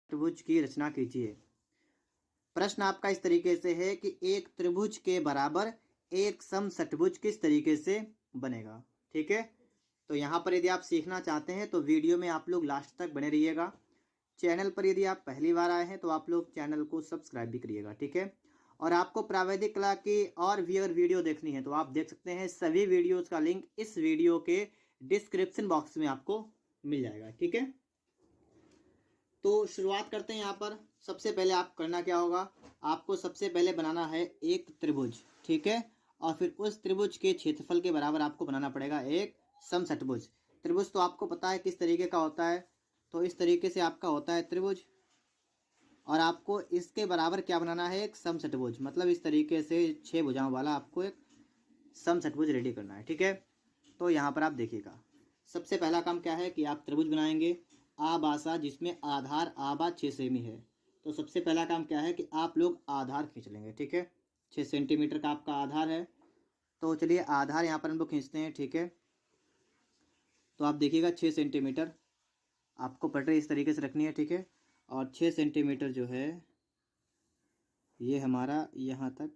त्रिभुज की रचना कीजिए। प्रश्न आपका इस तरीके से है कि एक त्रिभुज के बराबर एक समषटभुज किस तरीके से बनेगा। ठीक है, तो यहाँ पर यदि आप सीखना चाहते हैं तो वीडियो में आप लोग लास्ट तक बने रहिएगा। चैनल पर यदि आप पहली बार आए हैं तो आप लोग चैनल को सब्सक्राइब भी करिएगा। ठीक है, और आपको प्रावैधिक कला की और भी अगर वीडियो देखनी है तो आप देख सकते हैं। सभी वीडियोस का लिंक इस वीडियो के डिस्क्रिप्शन बॉक्स में आपको मिल जाएगा। ठीक है, तो शुरुआत करते हैं। यहाँ पर सबसे पहले आप करना क्या होगा, आपको सबसे पहले बनाना है एक त्रिभुज। ठीक है, और फिर उस त्रिभुज के क्षेत्रफल के बराबर आपको बनाना पड़ेगा एक समषटभुज। त्रिभुज तो आपको पता है किस तरीके का होता है, तो इस तरीके से आपका होता है त्रिभुज। और आपको इसके बराबर क्या बनाना है, एक समषटभुज, मतलब इस तरीके से 6 भुजाओं वाला आपको एक समषटभुज रेडी करना है। ठीक है, तो यहाँ पर आप देखिएगा, सबसे पहला काम क्या है कि आप त्रिभुज बनाएंगे आबासा, जिसमें आधार आबा 6 सेमी है। तो सबसे पहला काम क्या है कि आप लोग आधार खींच लेंगे। ठीक है, 6 सेंटीमीटर का आपका आधार है, तो चलिए आधार यहाँ पर हम लोग खींचते हैं। ठीक है, तो आप देखिएगा 6 सेंटीमीटर आपको पटरी इस तरीके से रखनी है। ठीक है, और 6 सेंटीमीटर जो है ये हमारा यहाँ तक,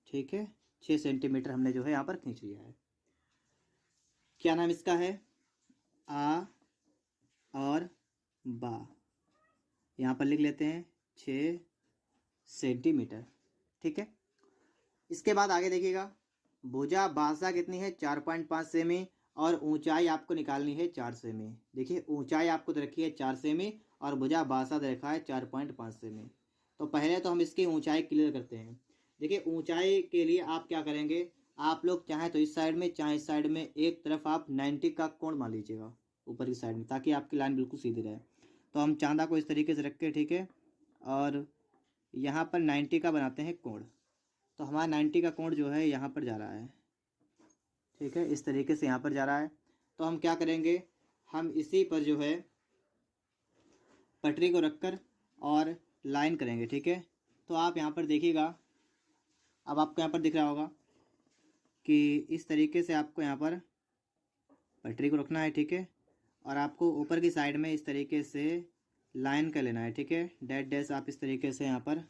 ठीक है, 6 सेंटीमीटर हमने जो है यहाँ पर खींच लिया है। क्या नाम इसका है, आ और बा, यहाँ पर लिख लेते हैं 6 सेंटीमीटर। ठीक है, इसके बाद आगे देखिएगा, भुजा बासा कितनी है, 4.5 सेमी, और ऊंचाई आपको निकालनी है 4 सेमी। देखिए ऊंचाई आपको दे रखी है 4 सेमी और भुजा बासा दे रखा है 4.5 सेमी। तो पहले तो हम इसकी ऊंचाई क्लियर करते हैं। देखिए ऊंचाई के लिए आप क्या करेंगे, आप लोग चाहें तो इस साइड में चाहे इस साइड में एक तरफ आप 90 का कोण मान लीजिएगा ऊपर की साइड में, ताकि आपकी लाइन बिल्कुल सीधी रहे। तो हम चांदा को इस तरीके से रख के, ठीक है, और यहाँ पर 90 का बनाते हैं कोण। तो हमारा 90 का कोण जो है यहाँ पर जा रहा है। ठीक है, इस तरीके से यहाँ पर जा रहा है। तो हम क्या करेंगे, हम इसी पर जो है पटरी को रखकर और लाइन करेंगे। ठीक है, तो आप यहाँ पर देखिएगा, अब आपको यहाँ पर दिख रहा होगा कि इस तरीके से आपको यहाँ पर पटरी को रखना है। ठीक है, और आपको ऊपर की साइड में इस तरीके से लाइन कर लेना है। ठीक है, डैश डैश आप इस तरीके से यहाँ पर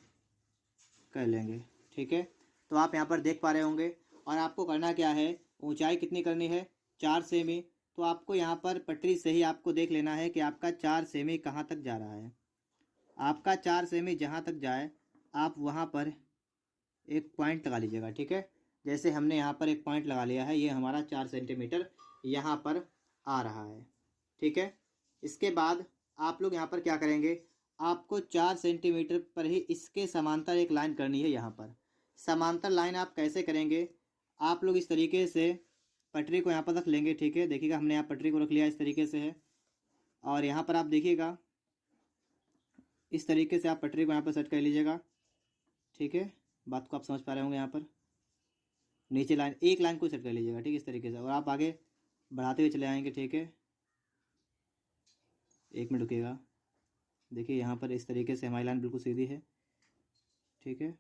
कर लेंगे। ठीक है, तो आप यहाँ पर देख पा रहे होंगे। और आपको करना क्या है, ऊंचाई कितनी करनी है, 4 सेमी। तो आपको यहाँ पर पटरी से ही आपको देख लेना है कि आपका 4 सेमी कहाँ तक जा रहा है। आपका 4 सेमी जहाँ तक जाए आप वहाँ पर एक पॉइंट लगा लीजिएगा। ठीक है, जैसे हमने यहाँ पर एक पॉइंट लगा लिया है, ये हमारा 4 सेंटीमीटर यहाँ पर आ रहा है। ठीक है, इसके बाद आप लोग यहाँ पर क्या करेंगे, आपको 4 सेंटीमीटर पर ही इसके समांतर एक लाइन करनी है। यहाँ पर समांतर लाइन आप कैसे करेंगे, आप लोग इस तरीके से पटरी को यहाँ पर रख लेंगे। ठीक है, देखिएगा हमने यहाँ पटरी को रख लिया, इस तरीके से है। और यहाँ पर आप देखिएगा इस तरीके से आप पटरी को यहाँ पर सेट कर लीजिएगा। ठीक है, बात को आप समझ पा रहे होंगे। यहाँ पर नीचे लाइन, एक लाइन को सेट कर लीजिएगा। ठीक है, इस तरीके से, और आप आगे बढ़ाते हुए चले आएंगे। ठीक है, 1 मिनट रुकिएगा। देखिए यहाँ पर इस तरीके से हमारी लाइन बिल्कुल सीधी है। ठीक है,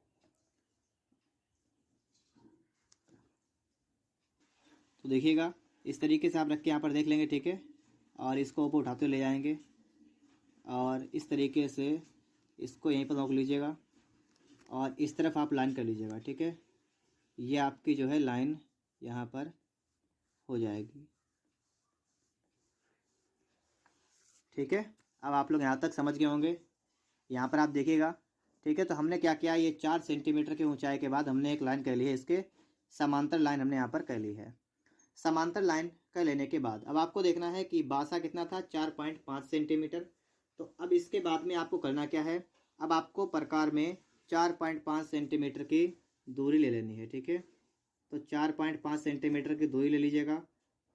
तो देखिएगा इस तरीके से आप रख के यहाँ पर देख लेंगे। ठीक है, और इसको ऊपर उठाते हुए ले जाएंगे और इस तरीके से इसको यहीं पर रोक लीजिएगा और इस तरफ आप लाइन कर लीजिएगा। ठीक है, ये आपकी जो है लाइन यहाँ पर हो जाएगी। ठीक है, अब आप लोग यहाँ तक समझ गए होंगे। यहाँ पर आप देखिएगा। ठीक है, तो हमने क्या किया, ये 4 सेंटीमीटर की ऊंचाई के बाद हमने एक लाइन कर ली है, इसके समांतर लाइन हमने यहाँ पर कर ली है। समांतर लाइन कर लेने के बाद अब आपको देखना है कि बासा कितना था, 4.5 सेंटीमीटर। तो अब इसके बाद में आपको करना क्या है, अब आपको प्रकार में 4.5 सेंटीमीटर की दूरी ले लेनी है। ठीक है, तो 4.5 सेंटीमीटर की दूरी ले लीजिएगा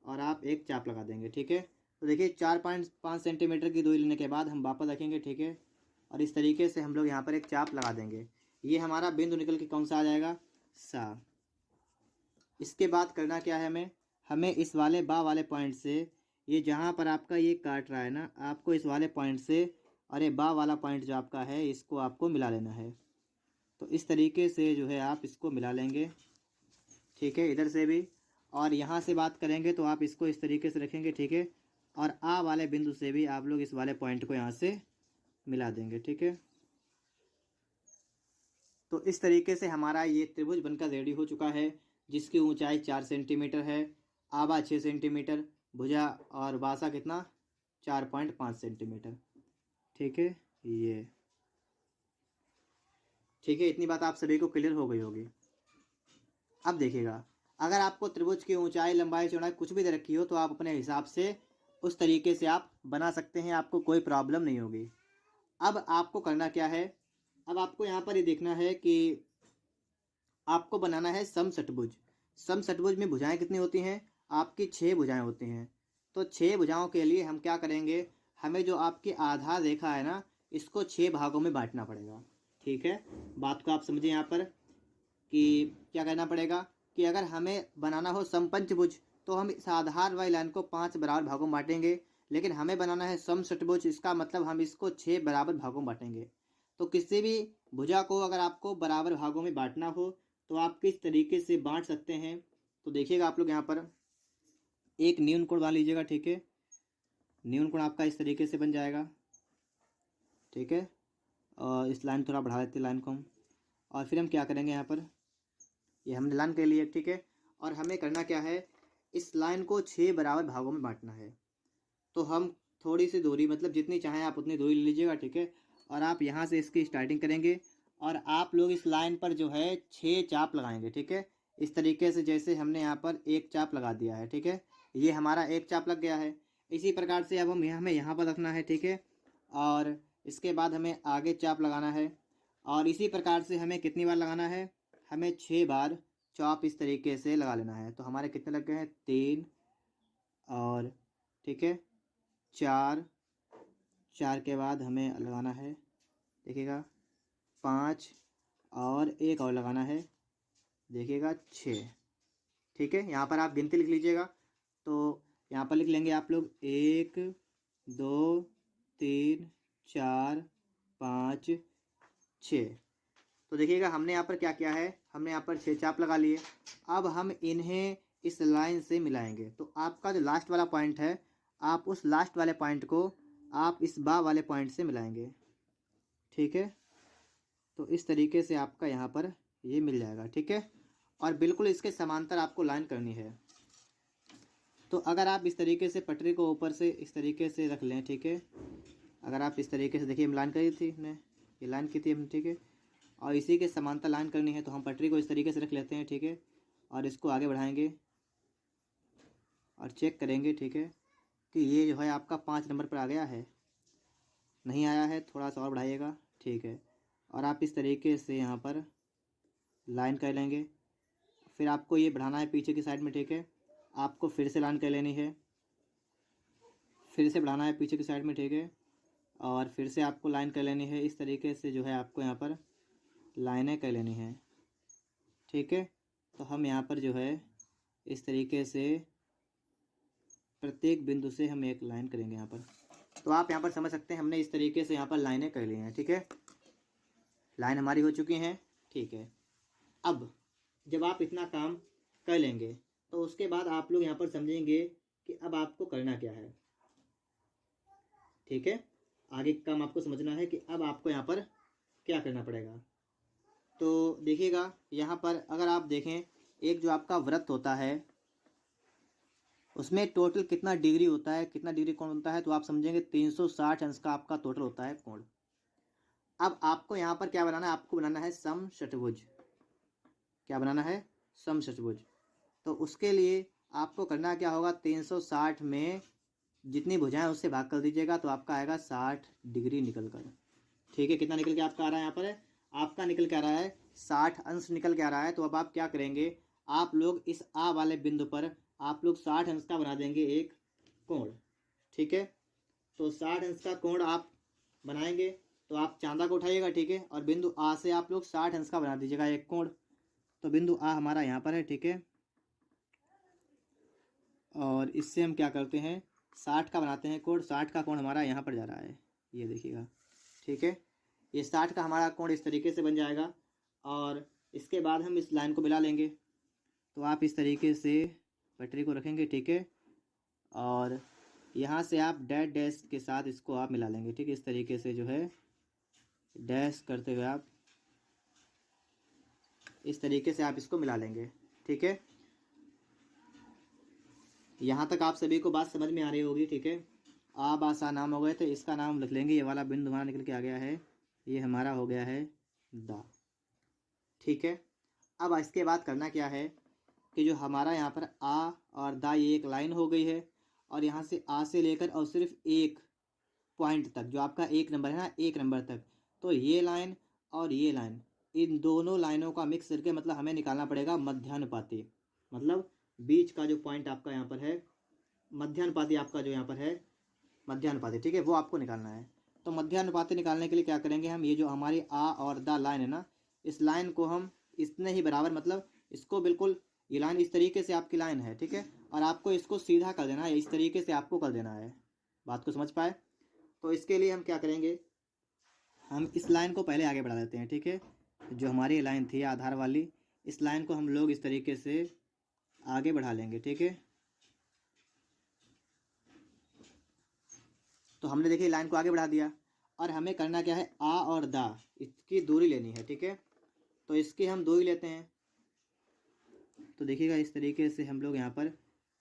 और आप एक चाप लगा देंगे। ठीक है, तो देखिए 4.5 सेंटीमीटर की दूरी लेने के बाद हम वापस रखेंगे। ठीक है, और इस तरीके से हम लोग यहाँ पर एक चाप लगा देंगे। ये हमारा बिंदु निकल के कौन सा आ जाएगा, सा। इसके बाद करना क्या है, हमें इस वाले बा वाले पॉइंट से, ये जहाँ पर आपका ये काट रहा है ना, आपको इस वाले पॉइंट से और ये बा वाला पॉइंट जो आपका है इसको आपको मिला लेना है। तो इस तरीके से जो है आप इसको मिला लेंगे। ठीक है, इधर से भी, और यहाँ से बात करेंगे तो आप इसको इस तरीके से रखेंगे। ठीक है, और आ वाले बिंदु से भी आप लोग इस वाले पॉइंट को यहाँ से मिला देंगे। ठीक है, तो इस तरीके से हमारा ये त्रिभुज बनकर रेडी हो चुका है, जिसकी ऊंचाई 4 सेंटीमीटर है, आबा 6 सेंटीमीटर, भुजा और बासा कितना 4.5 सेंटीमीटर। ठीक है, ये ठीक है, इतनी बात आप सभी को क्लियर हो गई होगी। अब देखिएगा, अगर आपको त्रिभुज की ऊंचाई लंबाई चौड़ाई कुछ भी दे रखी हो तो आप अपने हिसाब से उस तरीके से आप बना सकते हैं, आपको कोई प्रॉब्लम नहीं होगी। अब आपको करना क्या है, अब आपको यहाँ पर ये देखना है कि आपको बनाना है समषटभुज। समषटभुज में भुजाएं कितनी होती हैं, आपकी 6 भुजाएं होती हैं। तो 6 भुजाओं के लिए हम क्या करेंगे, हमें जो आपकी आधार रेखा है ना, इसको 6 भागों में बांटना पड़ेगा। ठीक है, बात को आप समझिए यहाँ पर कि क्या करना पड़ेगा कि अगर हमें बनाना हो समपंचभुज तो हम इस आधार वाली लाइन को 5 बराबर भागों में बांटेंगे, लेकिन हमें बनाना है समषटभुज, इसका मतलब हम इसको 6 बराबर भागों में बांटेंगे। तो किसी भी भुजा को अगर आपको बराबर भागों में बांटना हो तो आप किस तरीके से बांट सकते हैं, तो देखिएगा आप लोग यहाँ पर एक न्यून कोण बना लीजिएगा। ठीक है, न्यून कोण आपका इस तरीके से बन जाएगा। ठीक है, और इस लाइन थोड़ा बढ़ा देते हैं लाइन को हम, और फिर हम क्या करेंगे यहाँ पर, ये हमने लाइन के लिए। ठीक है, और हमें करना क्या है, इस लाइन को 6 बराबर भागों में बांटना है। तो हम थोड़ी सी दूरी, मतलब जितनी चाहें आप उतनी दूरी ले लीजिएगा। ठीक है, और आप यहाँ से इसकी स्टार्टिंग करेंगे और आप लोग इस लाइन पर जो है 6 चाप लगाएंगे। ठीक है, इस तरीके से जैसे हमने यहाँ पर एक चाप लगा दिया है। ठीक है, ये हमारा एक चाप लग गया है। इसी प्रकार से अब हमें यहाँ पर रखना है। ठीक है, और इसके बाद हमें आगे चाप लगाना है, और इसी प्रकार से हमें कितनी बार लगाना है, हमें 6 बार चाप इस तरीके से लगा लेना है। तो हमारे कितने लग गए हैं, 3 और ठीक है 4, 4 के बाद हमें लगाना है, देखिएगा 5 और एक और लगाना है, देखिएगा 6। ठीक है, यहाँ पर आप गिनती लिख लीजिएगा। तो यहाँ पर लिख लेंगे आप लोग 1 2 3 4 5 6। तो देखिएगा हमने यहाँ पर क्या किया है, हमने यहाँ पर 6 चाप लगा लिए। अब हम इन्हें इस लाइन से मिलाएंगे। तो आपका जो लास्ट वाला पॉइंट है, आप उस लास्ट वाले पॉइंट को आप इस बा वाले पॉइंट से मिलाएंगे। ठीक है, तो इस तरीके से आपका यहाँ पर ये मिल जाएगा। ठीक है, और बिल्कुल इसके समांतर आपको लाइन करनी है। तो अगर आप इस तरीके से पटरी को ऊपर से इस तरीके से रख लें। ठीक है, अगर आप इस तरीके से देखिए, हम लाइन करी थी हमने, ये लाइन की थी हमने। ठीक है, और इसी के समांतर लाइन करनी है, तो हम पटरी को इस तरीके से रख लेते हैं। ठीक है, और इसको आगे बढ़ाएंगे और चेक करेंगे। ठीक है, कि ये जो है आपका 5 नंबर पर आ गया है, नहीं आया है, थोड़ा सा और बढ़ाइएगा। ठीक है, और आप इस तरीके से यहाँ पर लाइन कर लेंगे। फिर आपको ये बढ़ाना है पीछे की साइड में। ठीक है, आपको फिर से लाइन कर लेनी है, फिर से बढ़ाना है पीछे की साइड में। ठीक है, और फिर से आपको लाइन कर लेनी है। इस तरीके से जो है आपको यहाँ पर लाइनें कर लेनी है। ठीक है, तो हम यहाँ पर जो है इस तरीके से प्रत्येक बिंदु से हम एक लाइन करेंगे यहाँ पर। तो आप यहाँ पर समझ सकते हैं, हमने इस तरीके से यहाँ पर लाइनें कर ली हैं। ठीक है, लाइन हमारी हो चुकी हैं। ठीक है, अब जब आप इतना काम कर लेंगे तो उसके बाद आप लोग यहाँ पर समझेंगे कि अब आपको करना क्या है। ठीक है, आगे का काम आपको समझना है कि अब आपको यहाँ पर क्या करना पड़ेगा। तो देखिएगा यहाँ पर अगर आप देखें, एक जो आपका वृत्त होता है उसमें टोटल कितना डिग्री होता है, कितना डिग्री कोण होता है, तो आप समझेंगे 360 अंश का आपका टोटल होता है कोण। अब आपको यहाँ पर क्या बनाना है, आपको बनाना है समषटभुज। क्या बनाना है, समषटभुज। तो उसके लिए आपको करना क्या होगा, 360 में जितनी भुजाएं उससे भाग कर दीजिएगा, तो आपका आएगा 60 डिग्री निकल कर। ठीक है, कितना निकल के आपका आ रहा है, यहाँ पर आपका निकल के आ रहा है 60 अंश निकल के आ रहा है। तो अब आप क्या करेंगे, आप लोग इस आ वाले बिंदु पर आप लोग 60 अंश का बना देंगे एक कोण। ठीक है, तो 60 अंश का कोण आप बनाएंगे, तो आप चांदा को उठाइएगा। ठीक है, और बिंदु आ से आप लोग 60 अंश का बना दीजिएगा एक कोण। तो बिंदु आ हमारा यहाँ पर है। ठीक है, और इससे हम क्या करते हैं, 60 का बनाते हैं कोण। 60 का कोण हमारा यहाँ पर जा रहा है, ये देखिएगा। ठीक है, ये 60 का हमारा कोण इस तरीके से बन जाएगा, और इसके बाद हम इस लाइन को मिला लेंगे। तो आप इस तरीके से पटरी को रखेंगे। ठीक है, और यहाँ से आप डैश डैश के साथ इसको आप मिला लेंगे, ठीक है। इस तरीके से जो है डैश करते हुए आप इस तरीके से आप इसको मिला लेंगे, ठीक है। यहाँ तक आप सभी को बात समझ में आ रही होगी, ठीक है। आ बा सा नाम हो गए, तो इसका नाम लिख लेंगे। ये वाला बिंदु हमारा निकल के आ गया है, ये हमारा हो गया है दा, ठीक है। अब इसके बाद करना क्या है कि जो हमारा यहाँ पर आ और दा ये एक लाइन हो गई है, और यहाँ से आ से लेकर और सिर्फ एक पॉइंट तक जो आपका एक नंबर है ना, एक नंबर तक, तो ये लाइन और ये लाइन, इन दोनों लाइनों का मिक्स करके मतलब हमें निकालना पड़ेगा मध्यानुपाती। मतलब बीच का जो पॉइंट आपका यहाँ पर है मध्यानुपाती, आपका जो यहाँ पर है मध्यानुपाती, ठीक है, वो आपको निकालना है। तो मध्यानुपाती निकालने के लिए क्या करेंगे हम, ये जो हमारी आ और द लाइन है ना, इस लाइन को हम इतने ही बराबर, मतलब इसको बिल्कुल, ये लाइन इस तरीके से आपकी लाइन है, ठीक है, और आपको इसको सीधा कर देना है, इस तरीके से आपको कर देना है। बात को समझ पाए? तो इसके लिए हम क्या करेंगे, हम इस लाइन को पहले आगे बढ़ा देते हैं, ठीक है। जो हमारी लाइन थी आधार वाली, इस लाइन को हम लोग इस तरीके से आगे बढ़ा लेंगे, ठीक है। तो हमने देखिए लाइन को आगे बढ़ा दिया, और हमें करना क्या है, आ और दा इसकी दूरी लेनी है, ठीक है। तो इसकी हम दूरी लेते हैं। तो देखिएगा इस तरीके से हम लोग यहाँ पर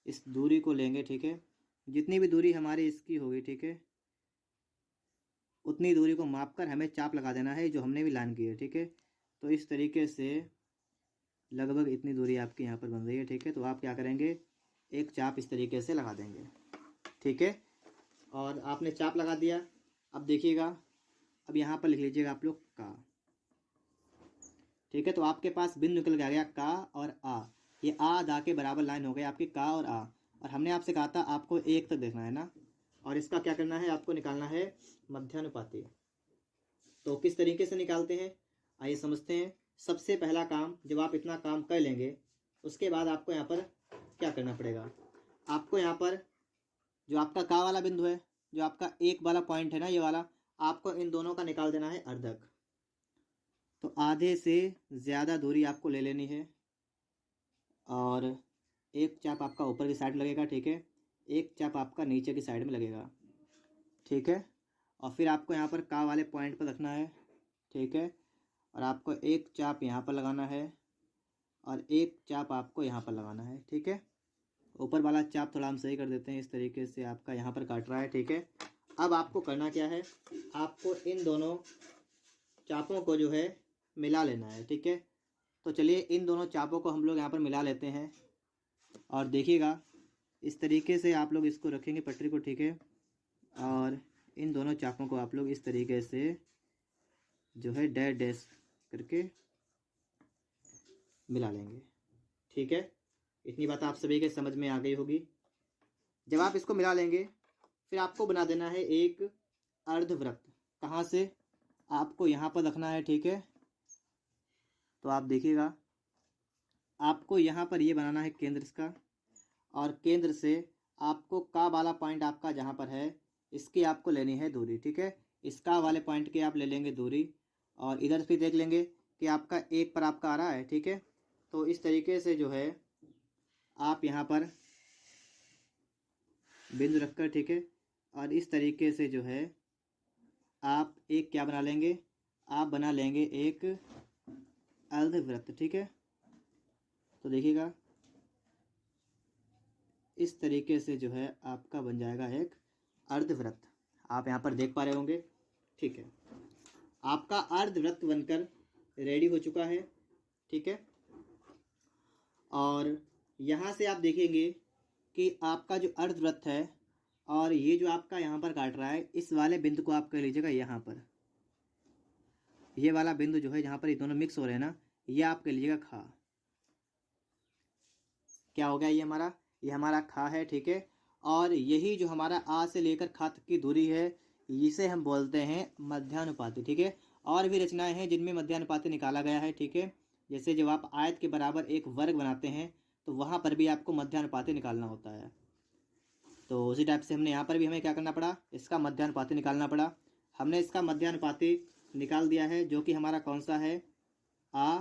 इस दूरी को लेंगे, ठीक है। जितनी भी दूरी हमारी इसकी होगी, ठीक है, उतनी दूरी को मापकर हमें चाप लगा देना है, जो हमने भी लाइन की है, ठीक है। तो इस तरीके से लगभग इतनी दूरी आपकी यहाँ पर बन रही है, ठीक है। तो आप क्या करेंगे, एक चाप इस तरीके से लगा देंगे, ठीक है। और आपने चाप लगा दिया। अब देखिएगा, अब यहाँ पर लिख लीजिएगा आप लोग का, ठीक है। तो आपके पास बिंदु निकल के आ गया का और आ, ये आ दा के बराबर लाइन हो गई आपकी का और आ। और हमने आपसे कहा था आपको एक तक देखना है ना, और इसका क्या करना है, आपको निकालना है मध्यानुपाती। तो किस तरीके से निकालते हैं, आइए समझते हैं। सबसे पहला काम, जब आप इतना काम कर लेंगे, उसके बाद आपको यहाँ पर क्या करना पड़ेगा, आपको यहाँ पर जो आपका का वाला बिंदु है, जो आपका एक वाला पॉइंट है ना, ये वाला, आपको इन दोनों का निकाल देना है अर्धक। तो आधे से ज़्यादा दूरी आपको ले लेनी है, और एक चाप आपका ऊपर की साइड लगेगा, ठीक है, एक चाप आपका नीचे की साइड में लगेगा, ठीक है। और फिर आपको यहाँ पर का वाले पॉइंट पर रखना है, ठीक है, और आपको एक चाप यहाँ पर लगाना है, और एक चाप आपको यहाँ पर लगाना है, ठीक है। ऊपर वाला चाप थोड़ा हम सही कर देते हैं, इस तरीके से आपका यहाँ पर काट रहा है, ठीक है। अब आपको करना क्या है, आपको इन दोनों चापों को जो है मिला लेना है, ठीक है। तो चलिए इन दोनों चापों को हम लोग यहाँ पर मिला लेते हैं, और देखिएगा इस तरीके से आप लोग इसको रखेंगे पटरी को, ठीक है। और इन दोनों चापों को आप लोग इस तरीके से जो है डैश डैश करके मिला लेंगे, ठीक है। इतनी बात आप सभी के समझ में आ गई होगी। जब आप इसको मिला लेंगे, फिर आपको बना देना है एक अर्धवृत्त। कहाँ से, आपको यहाँ पर रखना है, ठीक है। तो आप देखिएगा, आपको यहाँ पर ये बनाना है केंद्र इसका, और केंद्र से आपको का वाला पॉइंट आपका जहाँ पर है, इसकी आपको लेनी है दूरी, ठीक है। इसका वाले पॉइंट की आप ले लेंगे दूरी, और इधर भी देख लेंगे कि आपका एक पर आपका आ रहा है, ठीक है। तो इस तरीके से जो है आप यहाँ पर बिंदु रखकर, ठीक है, और इस तरीके से जो है आप एक क्या बना लेंगे, आप बना लेंगे एक अर्धवृत्त, ठीक है। तो देखिएगा इस तरीके से जो है आपका बन जाएगा एक अर्धवृत्त, आप यहाँ पर देख पा रहे होंगे, ठीक है। आपका अर्धवृत्त बनकर रेडी हो चुका है, ठीक है। और यहाँ से आप देखेंगे कि आपका जो अर्धवृत्त है, और ये जो आपका यहाँ पर काट रहा है, इस वाले बिंदु को आप कह लीजिएगा यहाँ पर, ये वाला बिंदु जो है जहाँ पर ये दोनों मिक्स हो रहे हैं ना, ये आप कह लीजिएगा खा। क्या हो गया, ये हमारा खा है, ठीक है। और यही जो हमारा आ से लेकर खा तक की दूरी है, इसे हम बोलते हैं मध्यानुपाती, ठीक है। और भी रचनाएं हैं जिनमें मध्यानुपाती निकाला गया है, ठीक है। जैसे जब आप आयत के बराबर एक वर्ग बनाते हैं, तो वहाँ पर भी आपको मध्यानुपाती निकालना होता है। तो उसी टाइप से हमने यहाँ पर भी हमें क्या करना पड़ा, इसका मध्यानुपाती निकालना पड़ा। हमने इसका मध्यानुपाती निकाल दिया है, जो कि हमारा कौन सा है, आ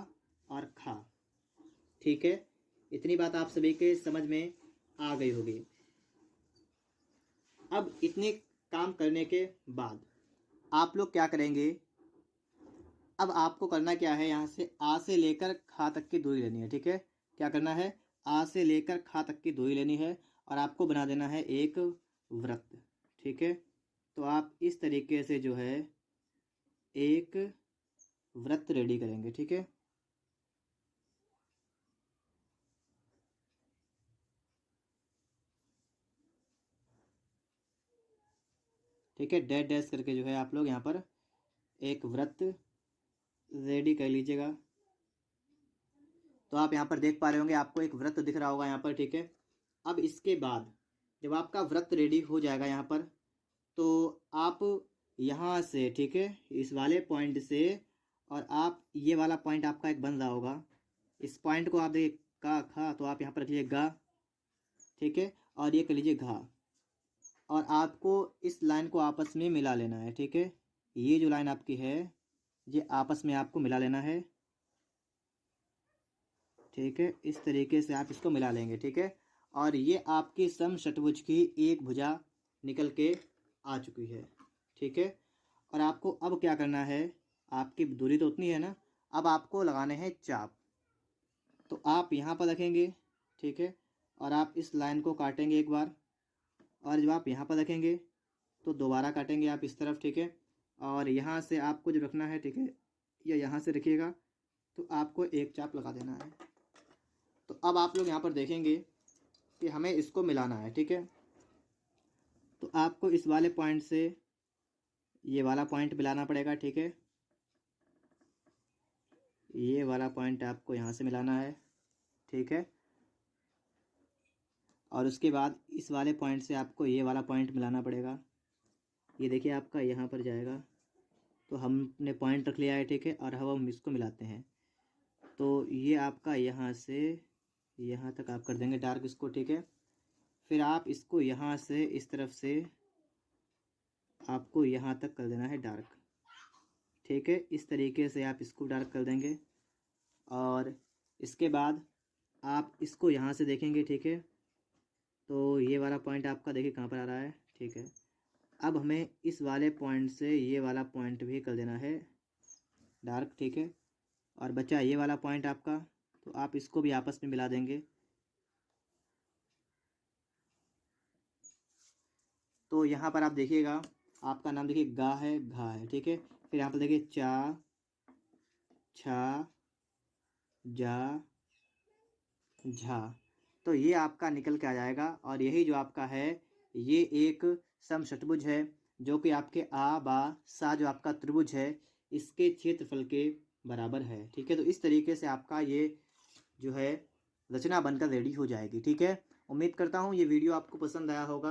और खा, ठीक है। इतनी बात आप सभी के समझ में आ गई होगी। अब इतने काम करने के बाद आप लोग क्या करेंगे, अब आपको करना क्या है, यहाँ से आ से लेकर खा तक की दूरी लेनी है। ठीक है, क्या करना है, आ से लेकर खा तक की दूरी लेनी है और आपको बना देना है एक वृत्त। ठीक है, तो आप इस तरीके से जो है एक वृत्त रेडी करेंगे। ठीक है, ठीक है, डैश डैश करके जो है आप लोग यहाँ पर एक वृत्त रेडी कर लीजिएगा। तो आप यहाँ पर देख पा रहे होंगे, आपको एक वृत्त दिख रहा होगा यहाँ पर। ठीक है, अब इसके बाद जब आपका वृत्त रेडी हो जाएगा यहाँ पर, तो आप यहाँ से, ठीक है, इस वाले पॉइंट से, और आप ये वाला पॉइंट आपका एक बन रहा होगा, इस पॉइंट को आप देखिए का खा, तो आप यहाँ पर रख लीजिए गा। ठीक है, और ये कर लीजिए घा, और आपको इस लाइन को आपस में मिला लेना है। ठीक है, ये जो लाइन आपकी है ये आपस में आपको मिला लेना है। ठीक है, इस तरीके से आप इसको मिला लेंगे। ठीक है, और ये आपकी समषटभुज की एक भुजा निकल के आ चुकी है। ठीक है, और आपको अब क्या करना है, आपकी दूरी तो उतनी है ना, अब आपको लगाने हैं चाप। तो आप यहाँ पर रखेंगे। ठीक है, और आप इस लाइन को काटेंगे एक बार, और जब आप यहाँ पर रखेंगे तो दोबारा काटेंगे आप इस तरफ। ठीक है, और यहाँ से आपको जो रखना है, ठीक है, या यहाँ से रखिएगा, तो आपको एक चाप लगा देना है। तो अब आप लोग यहाँ पर देखेंगे कि हमें इसको मिलाना है। ठीक है, तो आपको इस वाले पॉइंट से ये वाला पॉइंट मिलाना पड़ेगा। ठीक है, ये वाला पॉइंट आपको यहाँ से मिलाना है। ठीक है, और उसके बाद इस वाले पॉइंट से आपको ये वाला पॉइंट मिलाना पड़ेगा। ये देखिए आपका यहाँ पर जाएगा, तो हमने पॉइंट रख लिया है। ठीक है, और अब हम इसको मिलाते हैं, तो ये आपका यहाँ से यहाँ तक आप कर देंगे डार्क इसको। ठीक है, फिर आप इसको यहाँ से इस तरफ से आपको यहाँ तक कर देना है डार्क। ठीक है, इस तरीके से आप इसको डार्क कर देंगे, और इसके बाद आप इसको यहाँ से देखेंगे। ठीक है, तो ये वाला पॉइंट आपका देखिए कहाँ पर आ रहा है। ठीक है, अब हमें इस वाले पॉइंट से ये वाला पॉइंट भी कर देना है डार्क। ठीक है, और बचा ये वाला पॉइंट आपका, तो आप इसको भी आपस में मिला देंगे। तो यहाँ पर आप देखिएगा, आपका नाम देखिए गा है, घा है। ठीक है, फिर यहाँ पर देखिए चा, छा, जा, झा, तो ये आपका निकल के आ जाएगा। और यही जो आपका है ये एक समषटभुज है, जो कि आपके आ बा सा जो आपका त्रिभुज है इसके क्षेत्रफल के बराबर है। ठीक है, तो इस तरीके से आपका ये जो है रचना बनकर रेडी हो जाएगी। ठीक है, उम्मीद करता हूँ ये वीडियो आपको पसंद आया होगा।